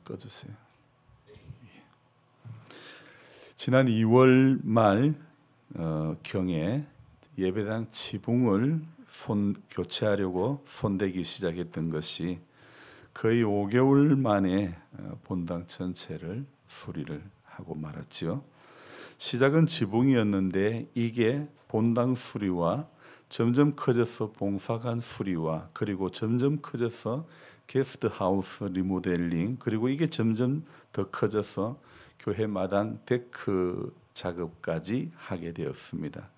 꺼주세요. 지난 2월 말 경에 예배당 지붕을 교체하려고 손대기 시작했던 것이 거의 5개월 만에 본당 전체를 수리를 하고 말았지요. 시작은 지붕이었는데 이게 본당 수리와 점점 커져서 봉사관 수리와 그리고 점점 커져서 게스트하우스 리모델링 그리고 이게 점점 더 커져서 교회 마당 데크 작업까지 하게 되었습니다.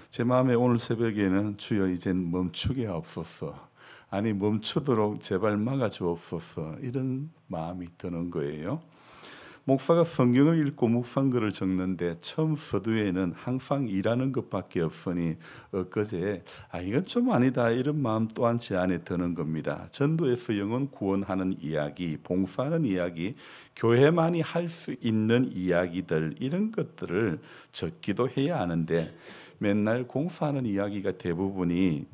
제 마음에 오늘 새벽에는 주여 이젠 멈추게 하옵소서, 아니 멈추도록 제발 막아주옵소서, 이런 마음이 드는 거예요. 목사가 성경을 읽고 묵상글을 적는데 처음 서두에는 항상 일하는 것밖에 없으니 엊그제 이건 좀 아니다 이런 마음 또한 제 안에 드는 겁니다. 전도에서 영혼 구원하는 이야기, 봉사하는 이야기, 교회만이 할 수 있는 이야기들, 이런 것들을 적기도 해야 하는데 맨날 공사하는 이야기가 대부분이니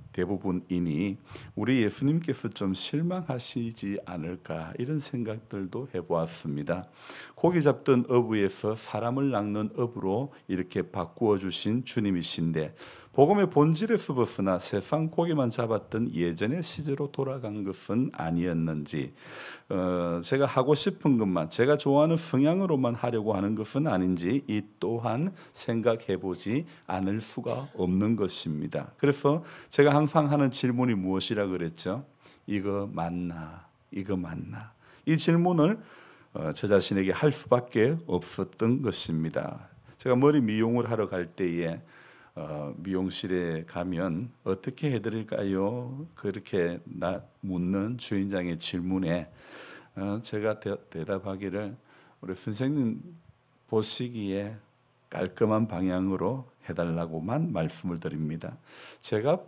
우리 예수님께서 좀 실망하시지 않을까 이런 생각들도 해보았습니다. 고기 잡던 어부에서 사람을 낚는 어부로 이렇게 바꾸어 주신 주님이신데 복음의 본질에서 벗어나 세상 고기만 잡았던 예전의 시제로 돌아간 것은 아니었는지, 제가 하고 싶은 것만, 제가 좋아하는 성향으로만 하려고 하는 것은 아닌지 이 또한 생각해보지 않을 수가 없는 것입니다. 그래서 제가 항상 하는 질문이 무엇이라 그랬죠? 이거 맞나? 이거 맞나? 이 질문을 저 자신에게 할 수밖에 없었던 것입니다. 제가 머리 미용을 하러 갈 때에 미용실에 가면 어떻게 해드릴까요? 그렇게 묻는 주인장의 질문에 제가 대답하기를 우리 선생님 보시기에 깔끔한 방향으로 해달라고만 말씀을 드립니다. 제가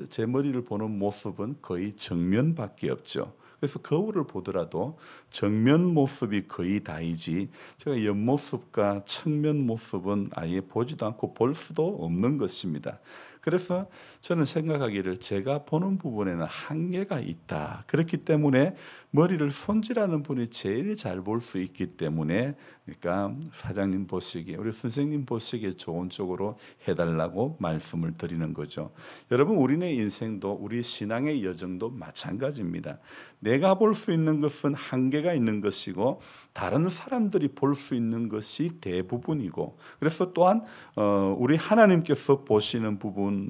제 머리를 보는 모습은 거의 정면밖에 없죠. 그래서 거울을 보더라도 정면 모습이 거의 다이지 제가 옆모습과 측면 모습은 아예 보지도 않고 볼 수도 없는 것입니다. 그래서 저는 생각하기를 제가 보는 부분에는 한계가 있다. 그렇기 때문에 머리를 손질하는 분이 제일 잘 볼 수 있기 때문에, 그러니까 사장님 보시기에, 우리 선생님 보시기에 좋은 쪽으로 해달라고 말씀을 드리는 거죠. 여러분, 우리네 인생도 우리 신앙의 여정도 마찬가지입니다. 내가 볼 수 있는 것은 한계가 있는 것이고 다른 사람들이 볼 수 있는 것이 대부분이고, 그래서 또한 우리 하나님께서 보시는 부분이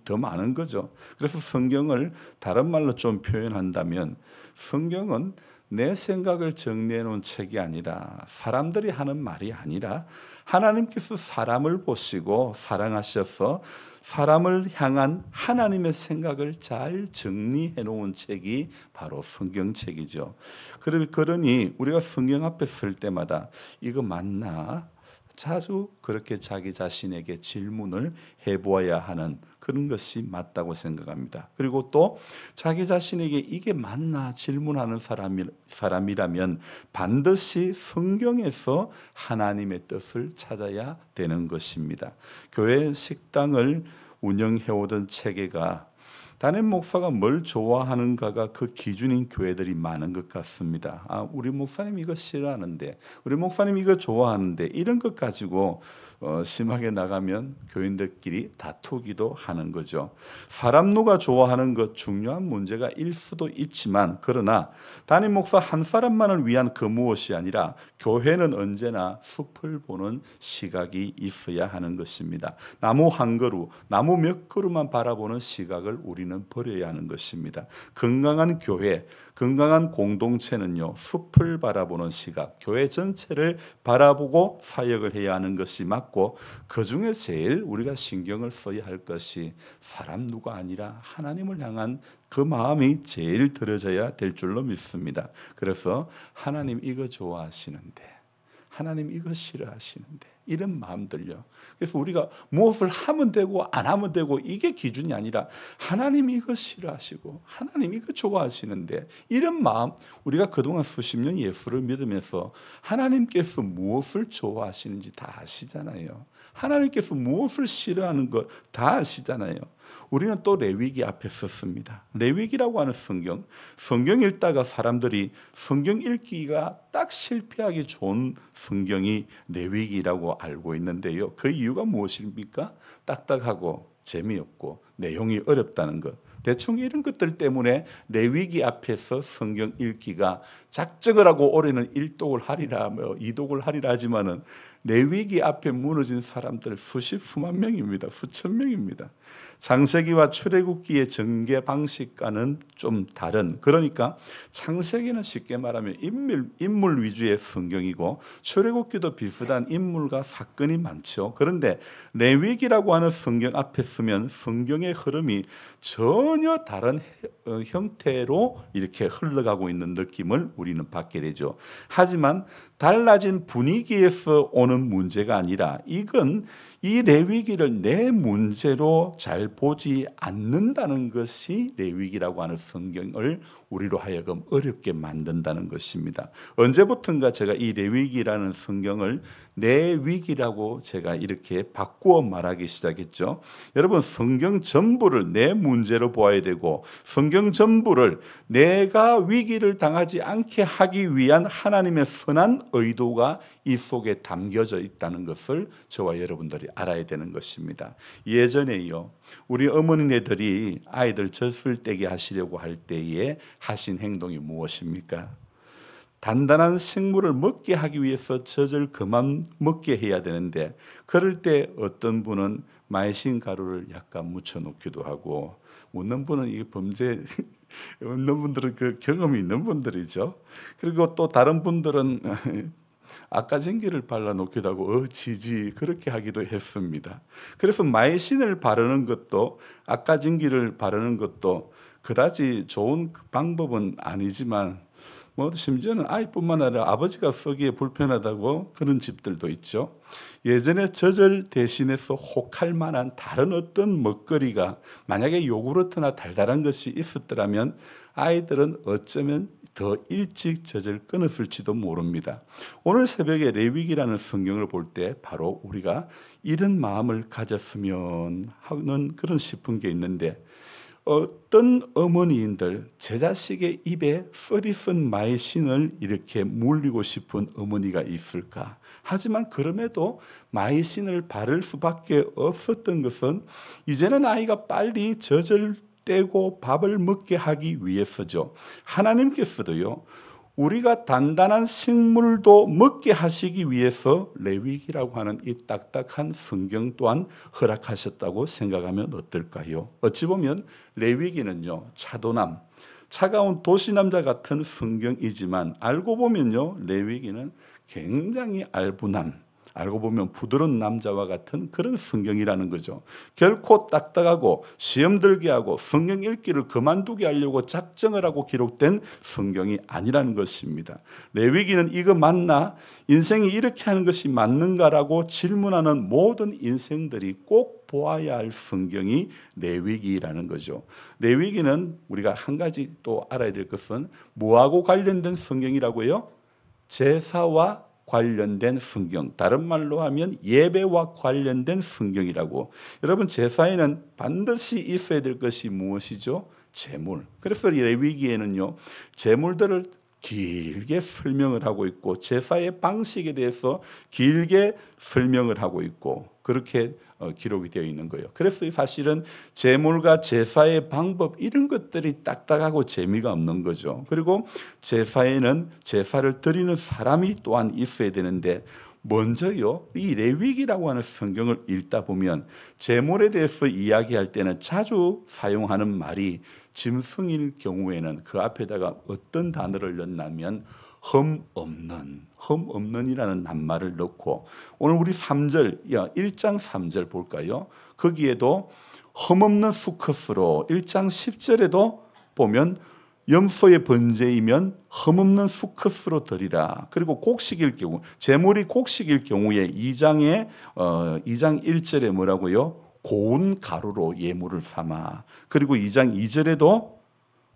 더 많은 거죠. 그래서 성경을 다른 말로 좀 표현한다면 성경은 내 생각을 정리해 놓은 책이 아니라, 사람들이 하는 말이 아니라 하나님께서 사람을 보시고 사랑하셔서 사람을 향한 하나님의 생각을 잘 정리해 놓은 책이 바로 성경책이죠. 그러니 우리가 성경 앞에 설 때마다 이거 맞나? 자주 그렇게 자기 자신에게 질문을 해보아야 하는 그런 것이 맞다고 생각합니다. 그리고 또 자기 자신에게 이게 맞나 질문하는 사람이라면 반드시 성경에서 하나님의 뜻을 찾아야 되는 것입니다. 교회 식당을 운영해오던 체계가 담임 목사가 뭘 좋아하는가가 그 기준인 교회들이 많은 것 같습니다. 우리 목사님 이거 싫어하는데, 우리 목사님 이거 좋아하는데, 이런 것 가지고 심하게 나가면 교인들끼리 다투기도 하는 거죠. 사람 누가 좋아하는 것 중요한 문제가 일 수도 있지만, 그러나 담임 목사 한 사람만을 위한 그 무엇이 아니라 교회는 언제나 숲을 보는 시각이 있어야 하는 것입니다. 나무 한 그루, 나무 몇 그루만 바라보는 시각을 우리는 버려야 하는 것입니다. 건강한 교회, 건강한 공동체는요, 숲을 바라보는 시각, 교회 전체를 바라보고 사역을 해야 하는 것이 맞고, 그 중에 제일 우리가 신경을 써야 할 것이 사람 누가 아니라 하나님을 향한 그 마음이 제일 들어져야 될 줄로 믿습니다. 그래서 하나님 이거 좋아하시는데, 하나님 이거 싫어하시는데, 이런 마음들요. 그래서 우리가 무엇을 하면 되고 안 하면 되고 이게 기준이 아니라 하나님 이거 싫어하시고 하나님 이거 좋아하시는데, 이런 마음, 우리가 그동안 수십 년 예수를 믿으면서 하나님께서 무엇을 좋아하시는지 다 아시잖아요. 하나님께서 무엇을 싫어하는 것 다 아시잖아요. 우리는 또 레위기 앞에 섰습니다. 레위기라고 하는 성경 읽다가 사람들이 성경 읽기가 딱 실패하기 좋은 성경이 레위기라고 알고 있는데요. 그 이유가 무엇입니까? 딱딱하고 재미없고 내용이 어렵다는 것. 대충 이런 것들 때문에 레위기 앞에서 성경 읽기가 작정을 하고 올해는 1독을 하리라, 2독을 하리라 하지만은 레위기 앞에 무너진 사람들 수만 명입니다. 수천 명입니다. 창세기와 출애굽기의 전개 방식과는 좀 다른, 그러니까 창세기는 쉽게 말하면 인물 위주의 성경이고 출애굽기도 비슷한 인물과 사건이 많죠. 그런데 레위기라고 하는 성경 앞에 서면 성경의 흐름이 전혀 다른 형태로 이렇게 흘러가고 있는 느낌을 우리는 받게 되죠. 하지만 달라진 분위기에서 오는 문제가 아니라 이건 이 레위기를 내 문제로 잘 보지 않는다는 것이 레위기라고 하는 성경을 우리로 하여금 어렵게 만든다는 것입니다. 언제부턴가 제가 이 레위기라는 성경을 내 위기라고 제가 이렇게 바꾸어 말하기 시작했죠. 여러분, 성경 전부를 내 문제로 보아야 되고 성경 전부를 내가 위기를 당하지 않게 하기 위한 하나님의 선한 의도가 이 속에 담겨져 있다는 것을 저와 여러분들이 알아야 되는 것입니다. 예전에요, 우리 어머니네들이 아이들 젖을 떼게 하시려고 할 때에 하신 행동이 무엇입니까? 단단한 생물을 먹게 하기 위해서 젖을 그만 먹게 해야 되는데, 그럴 때 어떤 분은 마이신 가루를 약간 묻혀 놓기도 하고, 웃는 분은 이 범죄 웃는 분들은 그 경험이 있는 분들이죠. 그리고 또 다른 분들은 아까진기를 발라놓기도 하고 지지 그렇게 하기도 했습니다. 그래서 마이신을 바르는 것도, 아까진기를 바르는 것도 그다지 좋은 방법은 아니지만 심지어는 아이뿐만 아니라 아버지가 쓰기에 불편하다고 그런 집들도 있죠. 예전에 젖을 대신해서 혹할 만한 다른 어떤 먹거리가, 만약에 요구르트나 달달한 것이 있었더라면 아이들은 어쩌면 더 일찍 젖을 끊었을지도 모릅니다. 오늘 새벽에 레위기라는 성경을 볼 때 바로 우리가 이런 마음을 가졌으면 하는 그런 싶은 게 있는데, 어떤 어머니인들 제 자식의 입에 썰이 쓴 마이신을 이렇게 물리고 싶은 어머니가 있을까? 하지만 그럼에도 마이신을 바를 수밖에 없었던 것은 이제는 아이가 빨리 젖을 떼고 밥을 먹게 하기 위해서죠. 하나님께서도요, 우리가 단단한 식물도 먹게 하시기 위해서 레위기라고 하는 이 딱딱한 성경 또한 허락하셨다고 생각하면 어떨까요? 어찌 보면 레위기는요, 차도남, 차가운 도시남자 같은 성경이지만 알고 보면요, 레위기는 굉장히 알부남, 알고 보면 부드러운 남자와 같은 그런 성경이라는 거죠. 결코 딱딱하고 시험 들게 하고 성경 읽기를 그만두게 하려고 작정을 하고 기록된 성경이 아니라는 것입니다. 레위기는 이거 맞나? 인생이 이렇게 하는 것이 맞는가라고 질문하는 모든 인생들이 꼭 보아야 할 성경이 레위기라는 거죠. 레위기는 우리가 한 가지 또 알아야 될 것은 뭐하고 관련된 성경이라고요? 제사와 관련된 성경, 다른 말로 하면 예배와 관련된 성경이라고. 여러분, 제사에는 반드시 있어야 될 것이 무엇이죠? 제물. 그래서 레위기에는요, 제물들을 길게 설명을 하고 있고 제사의 방식에 대해서 길게 설명을 하고 있고 그렇게 기록이 되어 있는 거예요. 그래서 사실은 제물과 제사의 방법 이런 것들이 딱딱하고 재미가 없는 거죠. 그리고 제사에는 제사를 드리는 사람이 또한 있어야 되는데, 먼저요, 이 레위기라고 하는 성경을 읽다 보면 제물에 대해서 이야기할 때는 자주 사용하는 말이, 짐승일 경우에는 그 앞에다가 어떤 단어를 넣냐면 흠없는이라는 낱말을 넣고, 오늘 우리 3절, 1장 3절 볼까요? 거기에도 흠없는 수컷으로, 1장 10절에도 보면 염소의 번제이면 흠없는 수컷으로 드리라. 그리고 곡식일 경우, 제물이 곡식일 경우에 2장 1절에 뭐라고요? 고운 가루로 예물을 삼아. 그리고 2장 2절에도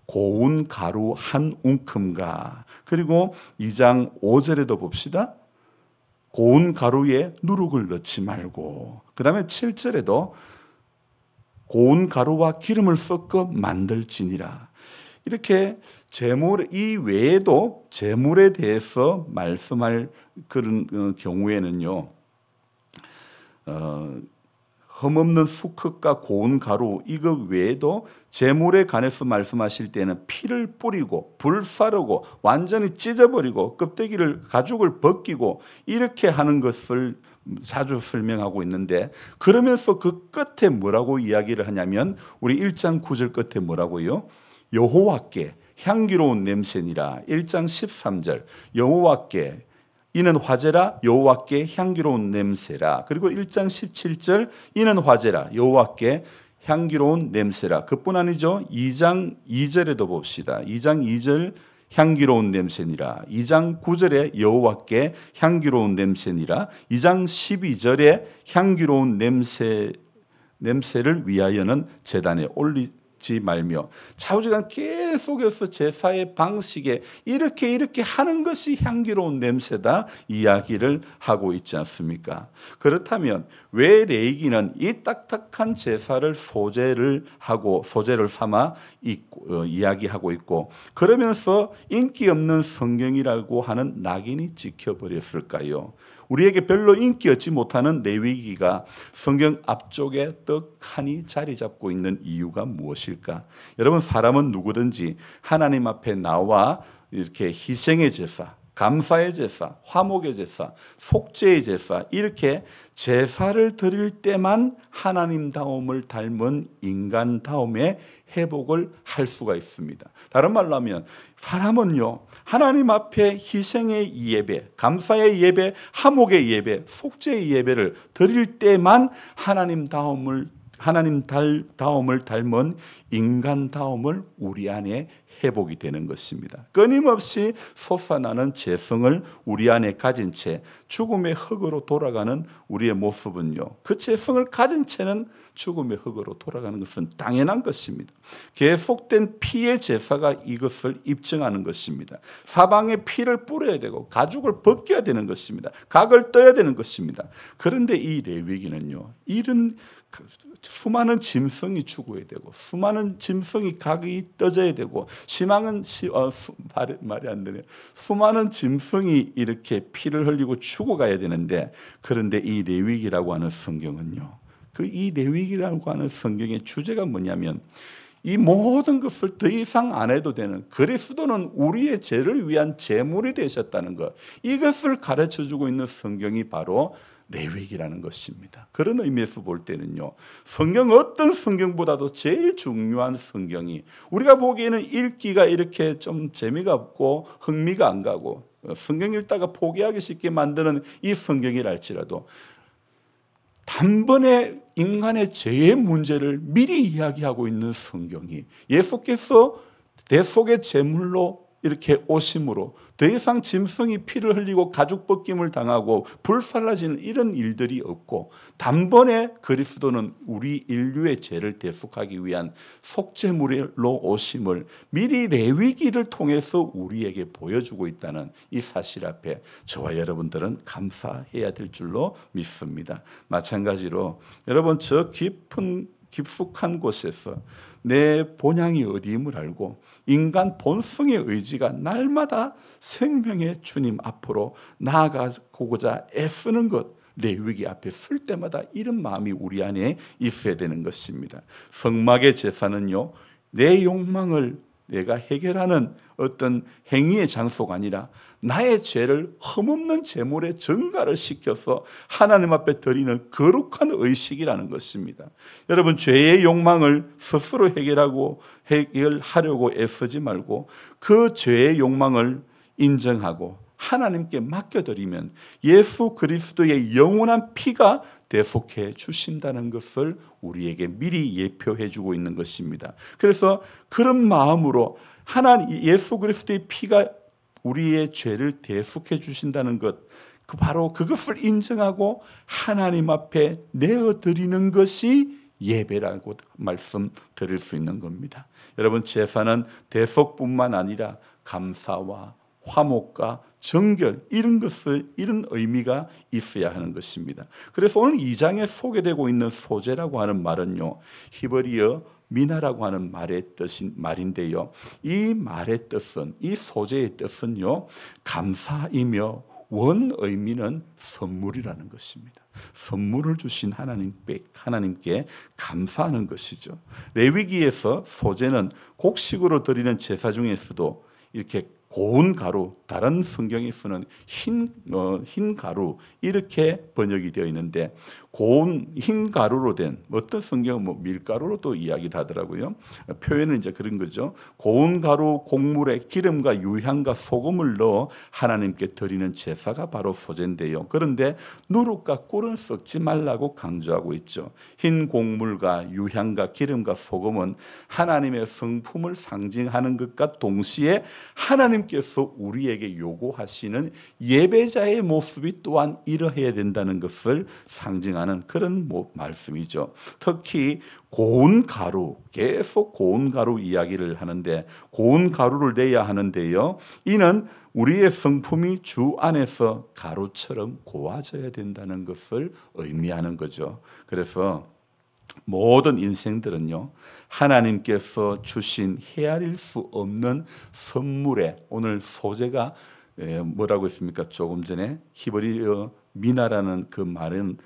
고운 가루 한 웅큼가. 그리고 2장 5절에도 봅시다. 고운 가루에 누룩을 넣지 말고. 그 다음에 7절에도 고운 가루와 기름을 섞어 만들지니라. 이렇게 제물 이 외에도 제물에 대해서 말씀할 그런 경우에는요, 흠없는 수컷과 고운 가루 이거 외에도 제물에 관해서 말씀하실 때는 피를 뿌리고 불사르고 완전히 찢어버리고 껍데기를 가죽을 벗기고 이렇게 하는 것을 자주 설명하고 있는데, 그러면서 그 끝에 뭐라고 이야기를 하냐면 우리 1장 9절 끝에 뭐라고요? 여호와께 향기로운 냄새니라. 1장 13절 여호와께 이는 화제라, 여호와께 향기로운 냄새라. 그리고 1장 17절 이는 화제라, 여호와께 향기로운 냄새라. 그뿐 아니죠. 2장 2절에도 봅시다. 2장 2절 향기로운 냄새니라. 2장 9절에 여호와께 향기로운 냄새니라. 2장 12절에 향기로운 냄새를 위하여는 제단에 올리지 말며. 좌우지간 계속해서 제사의 방식에 이렇게 하는 것이 향기로운 냄새다 이야기를 하고 있지 않습니까? 그렇다면 왜 레위기는 이 딱딱한 제사를 소재를 삼아 이야기하고 있고, 그러면서 인기 없는 성경이라고 하는 낙인이 찍혀버렸을까요? 우리에게 별로 인기 얻지 못하는 레위기가 성경 앞쪽에 떡하니 자리 잡고 있는 이유가 무엇일까? 여러분, 사람은 누구든지 하나님 앞에 나와 이렇게 희생의 제사, 감사의 제사, 화목의 제사, 속죄의 제사, 이렇게 제사를 드릴 때만 하나님다움을 닮은 인간다움의 회복을 할 수가 있습니다. 다른 말로 하면 사람은요, 하나님 앞에 희생의 예배, 감사의 예배, 화목의 예배, 속죄의 예배를 드릴 때만 하나님다움을 닮은 인간다움을 우리 안에 회복이 되는 것입니다. 끊임없이 솟아나는 재성을 우리 안에 가진 채 죽음의 흙으로 돌아가는 우리의 모습은요, 그 재성을 가진 채는 죽음의 흙으로 돌아가는 것은 당연한 것입니다. 계속된 피의 제사가 이것을 입증하는 것입니다. 사방에 피를 뿌려야 되고 가죽을 벗겨야 되는 것입니다. 각을 떠야 되는 것입니다. 그런데 이 레위기는요, 이런 수많은 짐승이 죽어야 되고 수많은 짐승이 각이 떠져야 되고 말이 안 되네요. 수많은 짐승이 이렇게 피를 흘리고 죽어가야 되는데, 그런데 이 레위기라고 하는 성경은요, 이 레위기라고 하는 성경의 주제가 뭐냐면 이 모든 것을 더 이상 안 해도 되는, 그리스도는 우리의 죄를 위한 제물이 되셨다는 것, 이것을 가르쳐주고 있는 성경이 바로 레위기라는 것입니다. 그런 의미에서 볼 때는요, 성경 어떤 성경보다도 제일 중요한 성경이, 우리가 보기에는 읽기가 이렇게 좀 재미가 없고 흥미가 안 가고 성경 읽다가 포기하기 쉽게 만드는 이 성경이라 할지라도 단번에 인간의 죄의 문제를 미리 이야기하고 있는 성경이, 예수께서 대속의 제물로 이렇게 오심으로 더 이상 짐승이 피를 흘리고 가죽 벗김을 당하고 불살라지는 이런 일들이 없고, 단번에 그리스도는 우리 인류의 죄를 대속하기 위한 속죄물로 오심을 미리 레위기를 통해서 우리에게 보여주고 있다는 이 사실 앞에 저와 여러분들은 감사해야 될 줄로 믿습니다. 마찬가지로 여러분, 저 깊숙한 곳에서 내 본향이 어디임을 알고 인간 본성의 의지가 날마다 생명의 주님 앞으로 나아가고자 애쓰는 것, 레위기 앞에 설 때마다 이런 마음이 우리 안에 있어야 되는 것입니다. 성막의 제사는요, 내 욕망을 내가 해결하는 어떤 행위의 장소가 아니라 나의 죄를 흠없는 제물에 전가를 시켜서 하나님 앞에 드리는 거룩한 의식이라는 것입니다. 여러분, 죄의 욕망을 스스로 해결하려고 애쓰지 말고 그 죄의 욕망을 인정하고 하나님께 맡겨드리면 예수 그리스도의 영원한 피가 대속해 주신다는 것을 우리에게 미리 예표해 주고 있는 것입니다. 그래서 그런 마음으로 예수 그리스도의 피가 우리의 죄를 대속해 주신다는 것, 바로 그것을 인정하고 하나님 앞에 내어드리는 것이 예배라고 말씀드릴 수 있는 겁니다. 여러분, 제사는 대속뿐만 아니라 감사와 화목과 정결, 이런 의미가 있어야 하는 것입니다. 그래서 오늘 2장에 소개되고 있는 소재라고 하는 말은요, 히브리어 미나라고 하는 말인데요. 이 말의 뜻은, 이 소재의 뜻은요, 감사이며 원 의미는 선물이라는 것입니다. 선물을 주신 하나님께 감사하는 것이죠. 레위기에서 소재는 곡식으로 드리는 제사 중에서도 이렇게 고운 가루, 다른 성경에 쓰는 흰 가루, 이렇게 번역이 되어 있는데, 흰 가루로 된, 어떤 성경은 밀가루로도 이야기를 하더라고요. 표현은 이제 그런 거죠. 고운 가루 곡물에 기름과 유향과 소금을 넣어 하나님께 드리는 제사가 바로 소제인데요. 그런데 누룩과 꿀은 섞지 말라고 강조하고 있죠. 흰 곡물과 유향과 기름과 소금은 하나님의 성품을 상징하는 것과 동시에 하나님께서 우리에게 요구하시는 예배자의 모습이 또한 이러해야 된다는 것을 상징하는 그런 말씀이죠. 특히 고운 가루, 계속 고운 가루 이야기를 하는데, 고운 가루를 내야 하는데요, 이는 우리의 성품이 주 안에서 가루처럼 고와져야 된다는 것을 의미하는 거죠. 그래서 모든 인생들은요, 하나님께서 주신 헤아릴 수 없는 선물에, 오늘 소재가 뭐라고 했습니까? 조금 전에 히브리어 미나라는 그 말은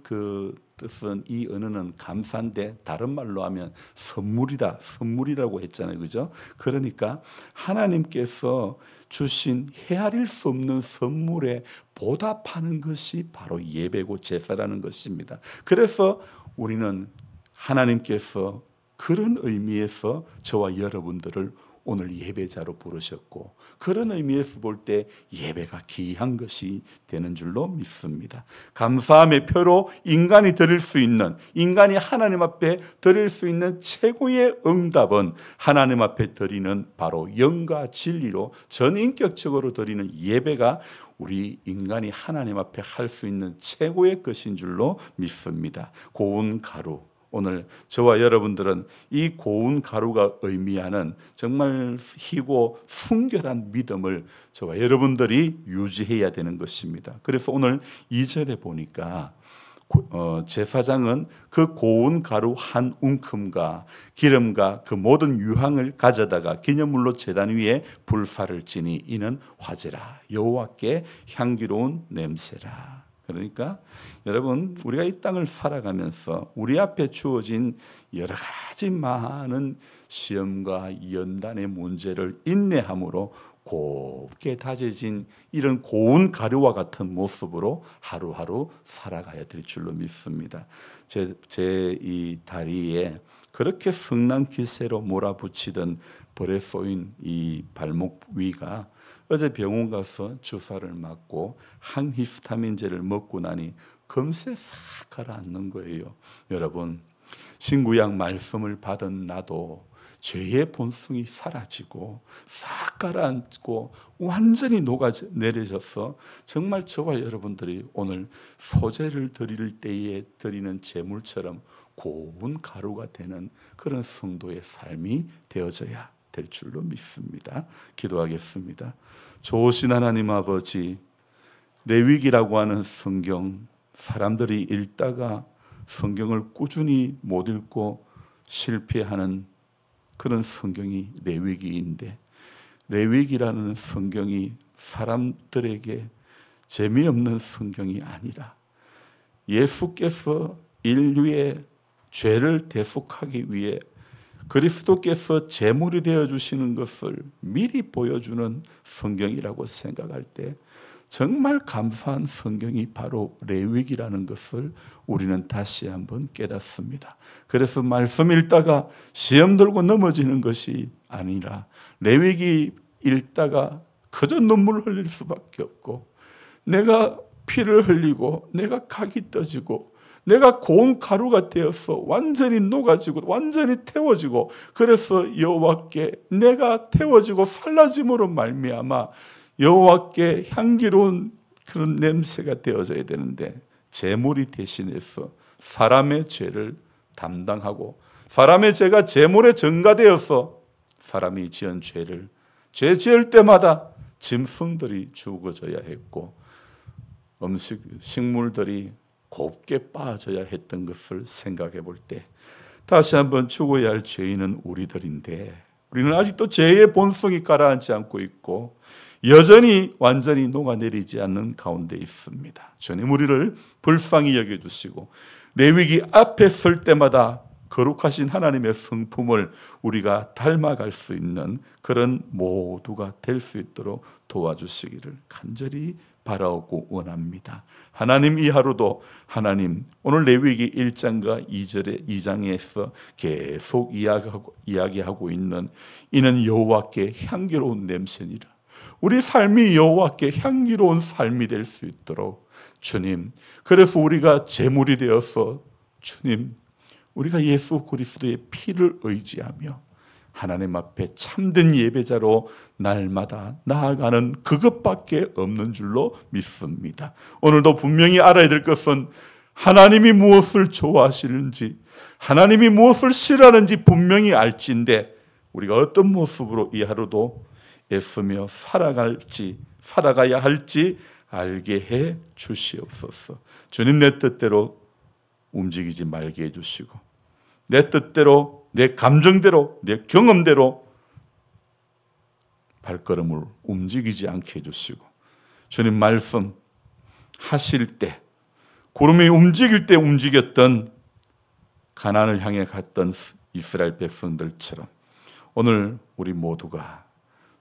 그 뜻은, 이 언어는 감사인데 다른 말로 하면 선물이라고 했잖아요. 그죠? 그러니까 하나님께서 주신 헤아릴 수 없는 선물에 보답하는 것이 바로 예배고 제사라는 것입니다. 그래서 우리는 하나님께서 그런 의미에서 저와 여러분들을 오늘 예배자로 부르셨고, 그런 의미에서 볼 때 예배가 귀한 것이 되는 줄로 믿습니다. 감사함의 표로 인간이 하나님 앞에 드릴 수 있는 최고의 응답은 하나님 앞에 드리는 바로 영과 진리로 전인격적으로 드리는 예배가 우리 인간이 하나님 앞에 할 수 있는 최고의 것인 줄로 믿습니다. 고운 가루, 오늘 저와 여러분들은 이 고운 가루가 의미하는 정말 희고 순결한 믿음을 저와 여러분들이 유지해야 되는 것입니다. 그래서 오늘 2절에 보니까 제사장은 그 고운 가루 한 움큼과 기름과 그 모든 유향을 가져다가 기념물로 제단 위에 불사를 지니 이는 화제라, 여호와께 향기로운 냄새라. 그러니까 여러분, 우리가 이 땅을 살아가면서 우리 앞에 주어진 여러 가지 많은 시험과 연단의 문제를 인내함으로 곱게 다져진 이런 고운 가루와 같은 모습으로 하루하루 살아가야 될 줄로 믿습니다. 제 이 다리에 그렇게 성난 기세로 몰아붙이던 벌에 쏘인 이 발목 위가 어제 병원 가서 주사를 맞고 항히스타민제를 먹고 나니 금세 싹 가라앉는 거예요. 여러분, 신구약 말씀을 받은 나도 죄의 본성이 사라지고 싹 가라앉고 완전히 녹아내려져서 정말 저와 여러분들이 오늘 소제를 드릴 때에 드리는 제물처럼 고운 가루가 되는 그런 성도의 삶이 되어져야 될 줄로 믿습니다. 기도하겠습니다. 좋으신 하나님 아버지, 레위기라고 하는 성경, 사람들이 읽다가 성경을 꾸준히 못 읽고 실패하는 그런 성경이 레위기인데, 레위기라는 성경이 사람들에게 재미없는 성경이 아니라 예수께서 인류의 죄를 대속하기 위해 그리스도께서 제물이 되어주시는 것을 미리 보여주는 성경이라고 생각할 때 정말 감사한 성경이 바로 레위기라는 것을 우리는 다시 한번 깨닫습니다. 그래서 말씀 읽다가 시험 들고 넘어지는 것이 아니라 레위기 읽다가 그저 눈물 흘릴 수밖에 없고, 내가 피를 흘리고 내가 각이 떠지고 내가 고운 가루가 되어서 완전히 녹아지고 완전히 태워지고, 그래서 여호와께 내가 태워지고 살라짐으로 말미암아 여호와께 향기로운 그런 냄새가 되어져야 되는데, 제물이 대신해서 사람의 죄를 담당하고 사람의 죄가 제물에 전가되어서 사람이 지은 죄를 죄 지을 때마다 짐승들이 죽어져야 했고 식물들이 곱게 빠져야 했던 것을 생각해 볼 때 다시 한번 죽어야 할 죄인은 우리들인데 우리는 아직도 죄의 본성이 가라앉지 않고 있고 여전히 완전히 녹아내리지 않는 가운데 있습니다. 주님 우리를 불쌍히 여겨주시고 레위기 앞에 설 때마다 거룩하신 하나님의 성품을 우리가 닮아갈 수 있는 그런 모두가 될 수 있도록 도와주시기를 간절히 바라고 원합니다. 하나님 이 하루도 하나님 오늘 레위기 1장과 2장에서 계속 이야기하고 있는 이는 여호와께 향기로운 냄새니라. 우리 삶이 여호와께 향기로운 삶이 될 수 있도록 주님 그래서 우리가 제물이 되어서 주님 우리가 예수 그리스도의 피를 의지하며 하나님 앞에 참된 예배자로 날마다 나아가는 그것밖에 없는 줄로 믿습니다. 오늘도 분명히 알아야 될 것은 하나님이 무엇을 좋아하시는지 하나님이 무엇을 싫어하는지 분명히 알지인데 우리가 어떤 모습으로 이 하루도 애쓰며 살아가야 할지 알게 해 주시옵소서. 주님 내 뜻대로 움직이지 말게 해주시고 내 뜻대로 내 감정대로 내 경험대로 발걸음을 움직이지 않게 해주시고 주님 말씀 하실 때 구름이 움직일 때 움직였던 가나안을 향해 갔던 이스라엘 백성들처럼 오늘 우리 모두가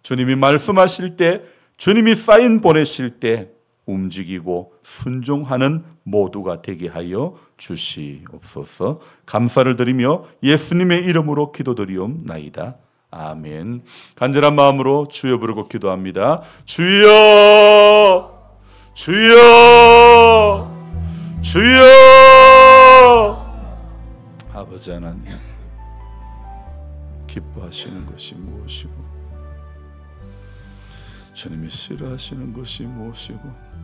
주님이 말씀하실 때 주님이 사인 보내실 때 움직이고 순종하는 모두가 되게 하여 주시옵소서. 감사를 드리며 예수님의 이름으로 기도드리옵나이다. 아멘. 간절한 마음으로 주여 부르고 기도합니다. 주여, 주여, 주여. 아버지 하나님, 기뻐하시는 것이 무엇이고 주님이 싫어하시는 것이 무엇이고